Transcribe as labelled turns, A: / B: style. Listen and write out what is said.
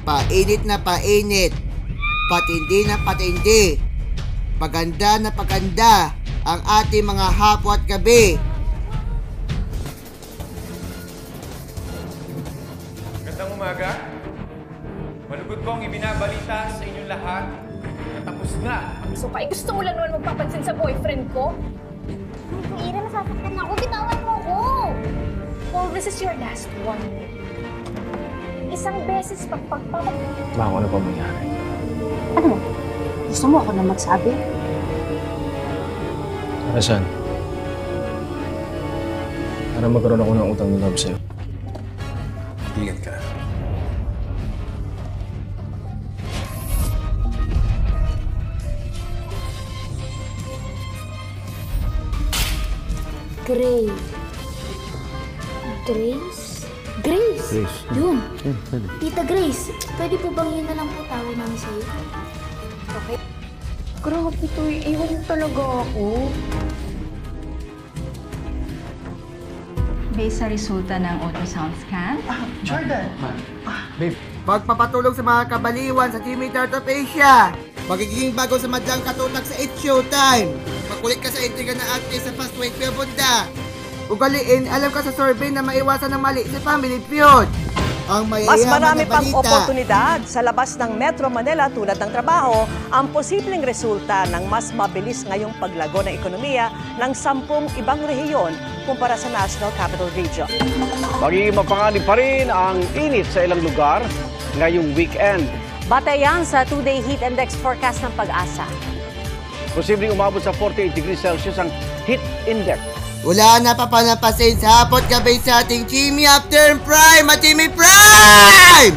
A: Painit na painit, patindi na patindi, paganda na paganda ang ating mga hapwa at gabi.
B: Magandang umaga. Malugod kong ibinabalita sa inyong lahat na tapos na.
C: So, gusto mo lang naman magpapansin sa boyfriend ko?
D: Ira, nasasaktan ako. Bitawan mo ko.
C: Well, this is your last warning. Isang beses pagpagpapak...
E: Baka ano pa mangyari?
D: Ano? Gusto mo ako na magsabi?
E: Para saan? Para magkaroon ako ng utang na loob sa'yo. Ingat ka.
D: Grace. Grace?
E: Grace.
D: Yun. Tita Grace, pwede po bang yun na lang po tawag namin sa'yo? Okay. Grabe to, iwan talaga ako.
F: Based sa resulta ng ultrasound scan,
G: Jordan!
A: Pagpapatulong sa mga kabaliwan sa Jimmy Tart of Asia. Magiging bago sa madlang katutak sa It's Showtime. Makulit ka sa intriga na actress sa Fast Way Bunda. Ugaliin, alam ka sa survey na maiwasan ng mali sa Family Feud. Ang
H: Mas marami
A: na
H: pang
A: balita.
H: oportunidad sa labas ng Metro Manila tulad ng trabaho ang posibleng resulta ng mas mabilis ngayong paglago ng ekonomiya ng 10 ibang rehiyon kumpara sa National Capital Region.
I: Magiging mapanganib pa rin ang init sa ilang lugar ngayong weekend.
J: Batayan sa 2-day heat index forecast ng Pag-asa.
I: Posibleng umabot sa 48 degrees Celsius ang heat index.
A: Wala na papanapasin sa hapot gabi sa ating Jimmy After Prime at Jimmy Prime!